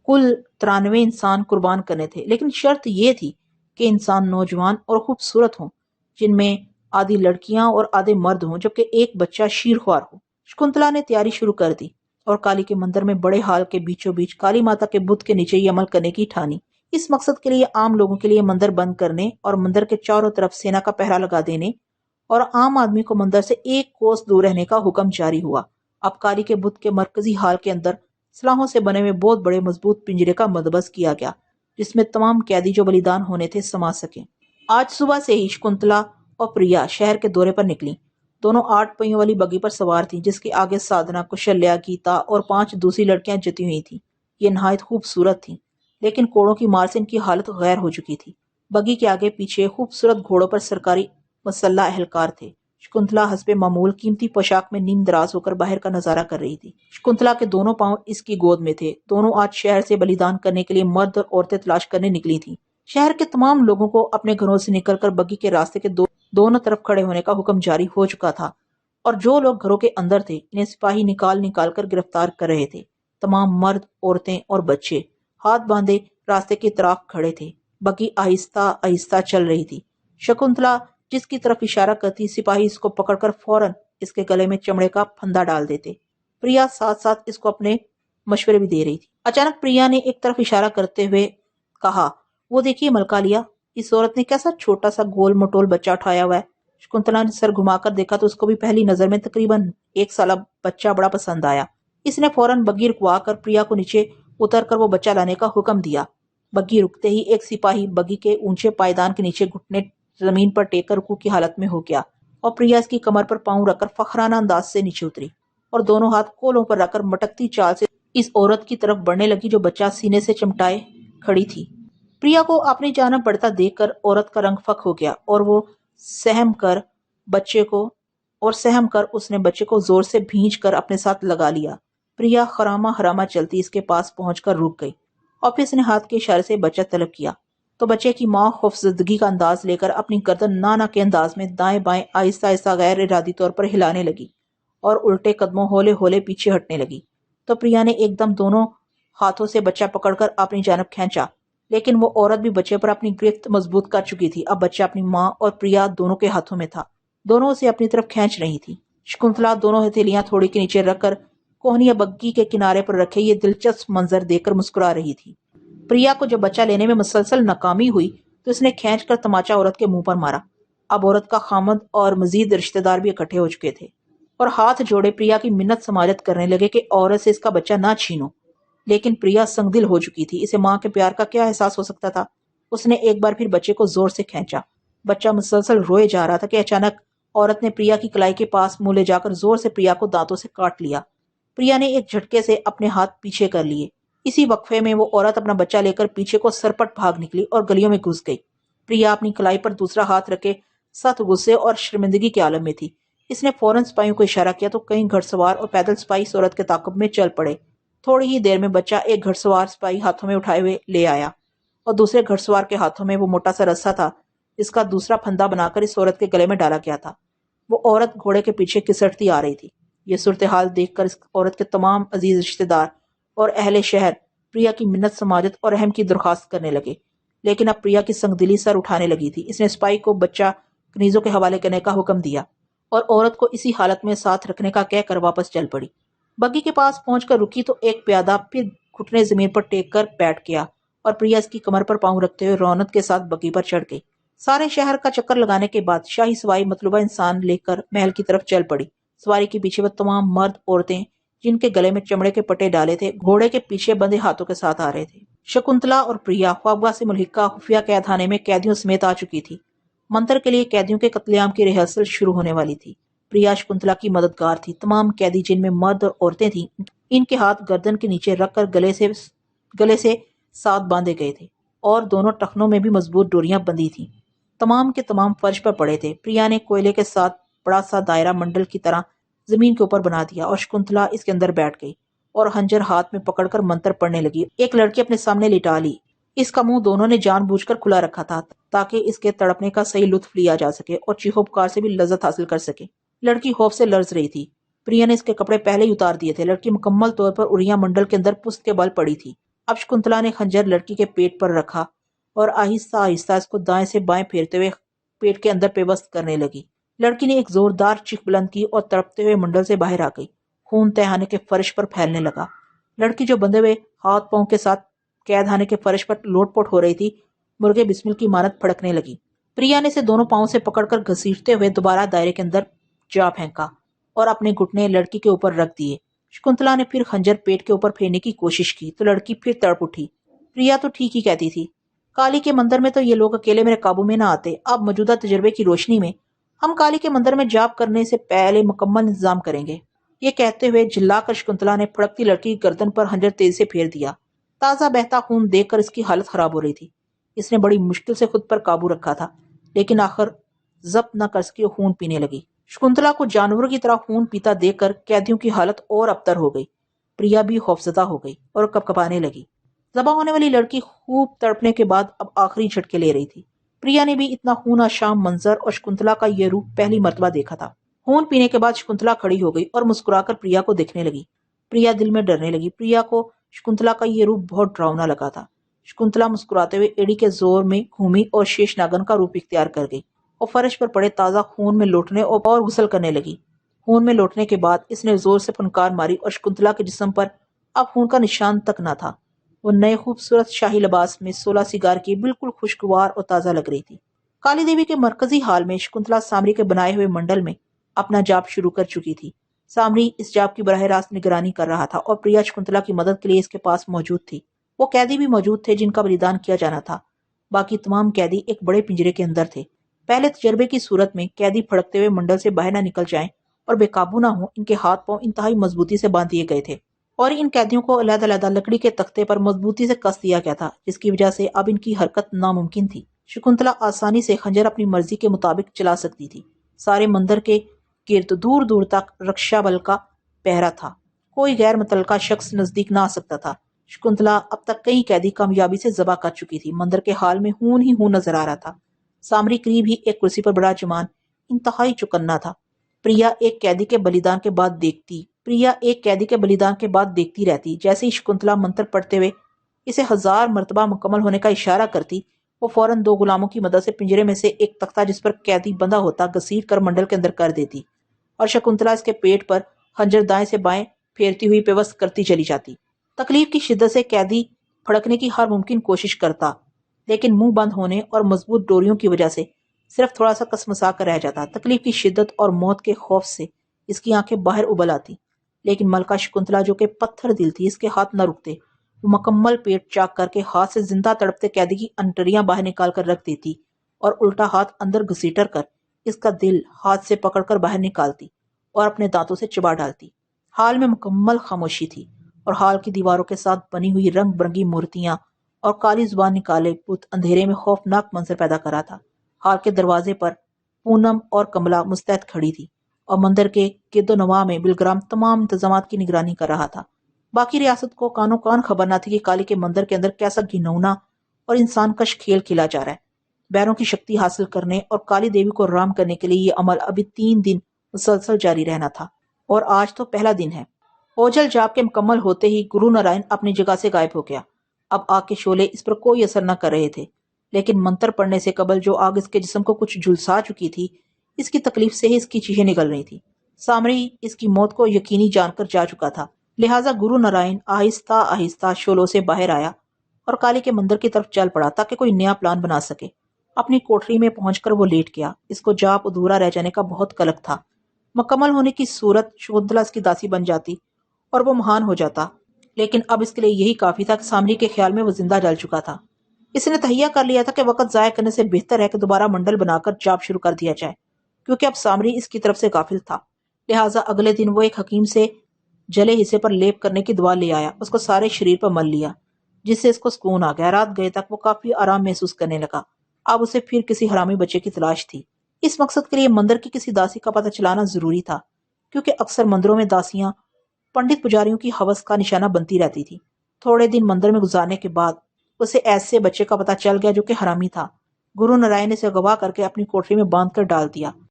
کل 93 انسان قربان کرنے تھے، لیکن شرط یہ تھی کہ انسان نوجوان اور خوبصورت ہوں، جن میں آدھی لڑکیاں اور آدھے مرد ہوں، جبکہ ایک بچہ شیرخوار ہو۔ شکنتلا نے تیاری شروع کر دی اور کالی کے مندر میں بڑے ہال کے بیچوں بیچ کالی ماتا کے بت کے نیچے یہ عمل کرنے کی ٹھانی۔ اس مقصد کے لیے عام لوگوں کے لیے مندر بند کرنے اور مندر کے چاروں طرف سینا کا پہرا لگا دینے اور عام آدمی کو مندر سے 1 کوس دور رہنے کا حکم جاری ہوا۔ اب کالی کے بت کے مرکزی ہال کے اندر سلاحوں سے بنے ہوئے بہت بڑے مضبوط پنجرے کا بندوبست کیا گیا، جس میں تمام قیدی جو بلیدان ہونے تھے سما سکیں۔ آج صبح سے ہی شکنتلا اور پریا شہر کے دورے پر نکلیں۔ دونوں 8 پہیوں والی بگی پر سوار تھیں، جس کے آگے سادھنا، کشلیا، گیتا اور 5 دوسری لڑکیاں جتی ہوئی تھیں۔ یہ نہایت خوبصورت تھیں، لیکن کوڑوں کی مار سے ان کی حالت غیر ہو چکی تھی۔ بگی کے آگے پیچھے خوبصورت گھوڑوں پر سرکاری مسلح اہلکار تھے۔ شکنتلا حسب معمول قیمتی پوشاک میں نیم دراز ہو کر باہر کا نظارہ کر رہی تھی۔ شکنتلا کے دونوں پاؤں اس کی گود میں تھے۔ دونوں آج شہر سے بلیدان کرنے کے لیے مرد اور عورتیں تلاش کرنے نکلی تھیں۔ شہر کے تمام لوگوں کو اپنے گھروں سے نکل کر بگی کے راستے کے دونوں طرف کھڑے ہونے کا حکم جاری ہو چکا تھا، اور جو لوگ گھروں کے اندر تھے انہیں سپاہی نکال نکال کر گرفتار کر رہے تھے۔ تمام مرد، عورتیں اور بچے ہاتھ باندھے راستے کی طرف کھڑے تھے۔ بگی آہستہ آہستہ چل رہی تھی۔ شکنتلا جس کی طرف اشارہ کرتی، سپاہی اس کو پکڑ کر فوراً اس کے گلے میں چمڑے کا پھندا ڈال دیتے۔ پریا ساتھ ساتھ اس کو اپنے مشورے بھی دے رہی تھی۔ اچانک پریا نے ایک طرف اشارہ کرتے ہوئے کہا، وہ دیکھیے ملکا، اس عورت نے کیسا چھوٹا سا گول مٹول بچہ اٹھایا ہوا ہے۔ شکنتلا نے سر گھما کر دیکھا تو اس کو بھی پہلی نظر میں تقریباً 1 سالہ بچہ بڑا پسند آیا۔ اس نے فوراً بگی رکوا کر پریا کو نیچے اتر کر وہ بچہ لانے کا حکم دیا۔ بگی رکتے ہی ایک سپاہی بگی کے اونچے پائیدان کے نیچے گھٹنے زمین پر ٹیک کر رکوع کی حالت میں ہو گیا، اور پریا اس کی کمر پر پاؤں رکھ کر فخرانہ انداز سے نیچے اتری اور دونوں ہاتھ کولوں پر رکھ کر مٹکتی چال سے اس عورت کی طرف بڑھنے لگی جو بچہ سینے سے چمٹائے کھڑی تھی۔ پریا کو اپنی جانب بڑھتا دیکھ کر عورت کا رنگ فک ہو گیا، اور وہ سہم کر اس نے بچے کو زور سے بھینچ کر اپنے ساتھ لگا لیا۔ پریا خرامہ خرامہ چلتی اس کے پاس پہنچ کر رک گئی، اور پھر اس نے ہاتھ کے اشارے سے بچہ طلب کیا تو بچے کی ماں خوفزدگی کا انداز لے کر اپنی گردن نانا کے انداز میں دائیں بائیں آہستہ آہستہ غیر ارادی طور پر ہلانے لگی اور الٹے قدموں ہولے ہولے پیچھے ہٹنے لگی۔ تو پریا نے ایک دم دونوں ہاتھوں سے بچہ پکڑ کر اپنی جانب کھینچا، لیکن وہ عورت بھی بچے پر اپنی گرفت مضبوط کر چکی تھی۔ اب بچہ اپنی ماں اور پریا دونوں کے ہاتھوں میں تھا، دونوں اسے اپنی طرف کھینچ رہی تھی۔ شکنتلا دونوں ہتھیلیاں تھوڑی کے نیچے رکھ کر کوہنیا بگی کے کنارے پر رکھے یہ دلچسپ منظر دیکھ کر مسکرا رہی تھی۔ پریا کو جب بچہ لینے میں مسلسل ناکامی ہوئی تو اس نے کھینچ کر تماچا عورت کے منہ پر مارا۔ اب عورت کا خامند اور مزید رشتہ دار بھی اکٹھے ہو چکے تھے اور ہاتھ جوڑے پریا کی منت سماجت کرنے لگے کہ عورت سے اس کا بچہ نہ چھینو، لیکن پریا سنگ دل ہو چکی تھی۔ اسے ماں کے پیار کا کیا احساس ہو سکتا تھا؟ اس نے ایک بار پھر بچے کو زور سے کھینچا۔ بچہ مسلسل روئے جا رہا تھا کہ اچانک عورت نے پریا کی کلائی کے پاس منہ لے جا کر زور سے پریا کو دانتوں سے کاٹ لیا۔ پریا نے ایک جھٹکے سے اپنے ہاتھ پیچھے کر لیے۔ اسی وقفے میں وہ عورت اپنا بچہ لے کر پیچھے کو سرپٹ بھاگ نکلی اور گلیوں میں گھس گئی۔ پریا اپنی کلائی پر دوسرا ہاتھ رکھے سخت غصے اور شرمندگی کے عالم میں تھی۔ اس نے فوراً سپاہیوں کو اشارہ کیا تو کئی گھڑ سوار اور پیدل سپاہی اس عورت کے تعاقب میں چل پڑے۔ تھوڑی ہی دیر میں بچہ ایک گھڑ سوار سپاہی ہاتھوں میں اٹھائے ہوئے لے آیا، اور دوسرے گھڑ سوار کے ہاتھوں میں وہ موٹا سا رسا تھا جس کا دوسرا پھندا بنا کر اس عورت کے گلے میں ڈالا گیا تھا۔ وہ عورت گھوڑے کے پیچھے کسٹتی آ رہی تھی۔ یہ صورتحال دیکھ کر اس عورت کے تمام عزیز رشتہ دار اور اہل شہر پریا کی منت سماجت اور رحم کی درخواست کرنے لگے، لیکن اب پریا کی سنگ دلی سر اٹھانے لگی تھی۔ اس نے سپاہی کو بچہ کنیزوں کے حوالے کرنے کا حکم دیا اور عورت کو اسی حالت میں ساتھ رکھنے کا کہہ کر واپس چل پڑی۔ بگی کے پاس پہنچ کر رکی تو ایک پیادہ پھر گھٹنے زمین پر ٹیک کر بیٹھ گیا، اور پریا اس کی کمر پر پاؤں رکھتے ہوئے رونت کے ساتھ بگی پر چڑھ گئی۔ سارے شہر کا چکر لگانے کے بعد شاہی سوائی مطلوبہ انسان لے کر محل کی طرف چل پڑی۔ سواری کے پیچھے وہ تمام مرد عورتیں جن کے گلے میں چمڑے کے پٹے ڈالے تھے گھوڑے کے پیچھے بندھے ہاتھوں کے ساتھ آ رہے تھے۔ شکنتلا اور پریا خوابگاہ سے ملحقہ خفیہ قید خانے میں قیدیوں سمیت آ چکی تھی۔ منتر کے لیے قیدیوں کے قتل عام کی ریہرسل شروع ہونے والی تھی۔ پریا شکنتلا کی مددگار تھی۔ تمام قیدی جن میں مرد اور عورتیں تھیں ان کے ہاتھ گردن کے نیچے رکھ کر گلے سے ساتھ باندھے گئے تھے، اور دونوں ٹخنوں میں بھی مضبوط ڈوریاں بندھی تھیں۔ تمام کے تمام فرش پر پڑے تھے۔ پریا نے کوئلے کے ساتھ بڑا سا دائرہ منڈل کی طرح زمین کے اوپر بنا دیا اور شکنتلا اس کے اندر بیٹھ گئی اور خنجر ہاتھ میں پکڑ کر منتر پڑھنے لگی۔ ایک لڑکی اپنے سامنے لٹا لی۔ اس کا منہ دونوں نے جان بوجھ کر کھلا رکھا تھا تاکہ اس کے تڑپنے کا صحیح لطف لیا جا سکے اور چیخو پکار سے بھی لذت حاصل کر سکے۔ لڑکی خوف سے لرز رہی تھی۔ پریا نے اس کے کپڑے پہلے ہی اتار دیے تھے۔ لڑکی مکمل طور پر اڑیاں منڈل کے اندر پست کے بل پڑی تھی۔ اب شکنتلا نے خنجر لڑکی کے پیٹ پر رکھا اور آہستہ آہستہ اس کو دائیں سے بائیں پھیرتے ہوئے پیٹ کے اندر پیوست کرنے لگی۔ لڑکی نے ایک زوردار چیخ بلند کی اور تڑپتے ہوئے منڈل سے باہر آ گئی۔ خون تہانے کے فرش پر پھیلنے لگا۔ لڑکی جو بندھے ہوئے ہاتھ پاؤں کے ساتھ قید خانے کے فرش پر لوٹ پوٹ ہو رہی تھی، مرغے بسمل کی مانت پھڑکنے لگی۔ پریا نے اسے دونوں پاؤں سے پکڑ کر گھسیٹتے ہوئے دوبارہ دائرے کے اندر جا پھینکا اور اپنے گھٹنے لڑکی کے اوپر رکھ دیے۔ شکنتلا نے پھر خنجر پیٹ کے اوپر پھیرنے کی کوشش کی تو لڑکی پھر تڑپ اٹھی۔ پریا تو ٹھیک ہی کہتی تھی، کالی کے مندر میں تو یہ لوگ اکیلے میرے قابو میں نہ آتے۔ اب موجودہ تجربے کی روشنی میں ہم کالی کے مندر میں جاپ کرنے سے پہلے مکمل انتظام کریں گے۔ یہ کہتے ہوئے جھلا کر شکنتلا نے پھڑکتی لڑکی کی گردن پر خنجر تیزی سے پھیر دیا۔ تازہ بہتا خون دیکھ کر اس کی حالت خراب ہو رہی تھی۔ اس نے بڑی مشکل سے خود پر قابو رکھا تھا، لیکن آخر ضبط نہ کر سکی اور خون پینے لگی۔ شکنتلا کو جانوروں کی طرح خون پیتا دیکھ کر قیدیوں کی حالت اور ابتر ہو گئی۔ پریا بھی خوفزدہ ہو گئی اور کپکپانے لگی۔ ذبح ہونے والی لڑکی خوب تڑپنے کے بعد اب آخری جھٹکے لے رہی تھی۔ پریا نے بھی اتنا خون آشام منظر اور شکنتلا کا یہ روپ پہلی مرتبہ دیکھا تھا۔ خون پینے کے بعد شکنتلا کھڑی ہو گئی اور مسکرا کر پریا کو دیکھنے لگی۔ پریا دل میں ڈرنے لگی۔ پریا کو شکنتلا کا یہ روپ بہت ڈراؤنا لگا تھا۔ شکنتلا مسکراتے ہوئے ایڑی کے زور میں گھومی اور شیش ناگن کا روپ اختیار کر گئی اور فرش پر پڑے تازہ خون میں لوٹنے اور غسل کرنے لگی۔ خون میں لوٹنے کے بعد اس نے زور سے پھنکار ماری اور شکنتلا کے جسم پر اب خون کا نشان تک نہ تھا۔ وہ نئے خوبصورت شاہی لباس میں 16 سگار کی بالکل خوشگوار اور تازہ لگ رہی تھی۔ کالی دیوی کے مرکزی ہال میں شکنتلا سامری کے بنائے ہوئے منڈل میں اپنا جاپ شروع کر چکی تھی۔ سامری اس جاپ کی براہ راست نگرانی کر رہا تھا اور پریا شکنتلا کی مدد کے لیے اس کے پاس موجود تھی۔ وہ قیدی بھی موجود تھے جن کا بلیدان کیا جانا تھا۔ باقی تمام قیدی ایک بڑے پنجرے کے اندر تھے۔ پہلے تجربے کی صورت میں قیدی پھڑکتے ہوئے منڈل سے باہر نہ نکل جائیں اور بے قابو نہ ہوں، ان کے ہاتھ پاؤں انتہائی مضبوطی سے باندھ دیے گئے تھے اور ان قیدیوں کو علیحدہ علیحدہ لکڑی کے تختے پر مضبوطی سے کس دیا گیا تھا، جس کی وجہ سے اب ان کی حرکت ناممکن تھی۔ شکنتلا آسانی سے خنجر اپنی مرضی کے مطابق چلا سکتی تھی۔ سارے مندر کے گرد دور دور تک رکشا بل کا پہرا تھا۔ کوئی غیر متعلقہ شخص نزدیک نہ آ سکتا تھا۔ شکنتلا اب تک کئی قیدی کامیابی سے ذبح کر چکی تھی۔ مندر کے حال میں خون ہی خون نظر آ رہا تھا۔ سامری قریب ہی ایک کرسی پر بڑا جمان انتہائی چوکنا تھا۔ پریا ایک قیدی کے بلیدان کے بعد دیکھتی رہتی۔ جیسے ہی شکنتلا منتر پڑھتے ہوئے اسے 1000 مرتبہ مکمل ہونے کا اشارہ کرتی، وہ فوراً 2 غلاموں کی مدد سے پنجرے میں سے ایک تختہ جس پر قیدی بندھا ہوتا گھسیٹ کر منڈل کے اندر کر دیتی اور شکنتلا اس کے پیٹ پر خنجر دائیں سے بائیں پھیرتی ہوئی پیوست کرتی چلی جاتی۔ تکلیف کی شدت سے قیدی پھڑکنے کی ہر ممکن کوشش کرتا، لیکن منہ بند ہونے اور مضبوط ڈوریوں کی وجہ سے صرف تھوڑا سا کسمسا کر رہ جاتا۔ تکلیف کی شدت اور موت کے خوف سے اس کی آنکھیں باہر ابل آتی، لیکن ملکہ شکنتلا جو کہ پتھر دل تھی، اس کے ہاتھ نہ رکتے۔ وہ مکمل پیٹ چاک کر کے ہاتھ سے زندہ تڑپتے قیدی کی انٹڑیاں باہر نکال کر رکھ دیتی اور الٹا ہاتھ اندر گھسیٹر کر اس کا دل ہاتھ سے پکڑ کر باہر نکالتی اور اپنے دانتوں سے چبا ڈالتی۔ حال میں مکمل خاموشی تھی اور حال کی دیواروں کے ساتھ بنی ہوئی رنگ برنگی مورتیاں اور کالی زبان نکالے بت اندھیرے میں خوفناک منظر پیدا کرا تھا۔ حال کے دروازے پر پونم اور کملا مستعد کھڑی تھی اور مندر کے گرد و نواح میں بلگرام تمام انتظامات کی نگرانی کر رہا تھا۔ باقی ریاست کو کانوں کان خبر نہ تھی کہ کالی کے مندر کے اندر کیسا گھنونا اور انسان کش کھیل کھیلا جا رہا ہے۔ بیروں کی شکتی حاصل کرنے اور کالی دیوی کو رام کرنے کے لیے یہ عمل ابھی 3 دن مسلسل جاری رہنا تھا اور آج تو پہلا دن ہے۔ اوجل جاپ کے مکمل ہوتے ہی گرو نارائن اپنی جگہ سے غائب ہو گیا۔ اب آگ کے شعلے اس پر کوئی اثر نہ کر رہے تھے، لیکن منتر پڑھنے سے قبل جو آگ اس کے جسم کو کچھ جھلسا چکی تھی، اس کی تکلیف سے ہی اس کی چیخیں نکل رہی تھی۔ سامری اس کی موت کو یقینی جان کر جا چکا تھا، لہٰذا گرو نارائن آہستہ آہستہ شعلوں سے باہر آیا اور کالی کے مندر کی طرف چل پڑا تاکہ کوئی نیا پلان بنا سکے۔ اپنی کوٹری میں پہنچ کر وہ لیٹ گیا۔ اس کو جاپ ادھورا رہ جانے کا بہت قلق تھا۔ مکمل ہونے کی صورت شکنتلا اس کی داسی بن جاتی اور وہ مہان ہو جاتا، لیکن اب اس کے لیے یہی کافی تھا کہ سامری کے خیال میں وہ زندہ جل چکا تھا۔ اس نے تہیہ کر لیا تھا کہ وقت ضائع کرنے سے بہتر ہے کہ دوبارہ منڈل بنا کر جاپ شروع کر دیا جائے، کیونکہ اب سامری اس کی طرف سے غافل تھا۔ لہٰذا اگلے دن وہ ایک حکیم سے جلے حصے پر لیپ کرنے کی دوا لے آیا، اس کو سارے شریر پر مل لیا، جس سے اس کو سکون آ گیا۔ رات گئے تک وہ کافی آرام محسوس کرنے لگا۔ اب اسے پھر کسی حرامی بچے کی تلاش تھی۔ اس مقصد کے لیے مندر کی کسی داسی کا پتہ چلانا ضروری تھا، کیونکہ اکثر مندروں میں داسیاں پنڈت پجاریوں کی ہوس کا نشانہ بنتی رہتی تھی۔ تھوڑے دن مندر میں گزارنے کے بعد اسے ایسے بچے کا پتہ چل گیا جو کہ حرامی تھا۔ گرو نارائن نے اسے اغوا کر کے اپنی کوٹری میں باندھ کر ڈال دیا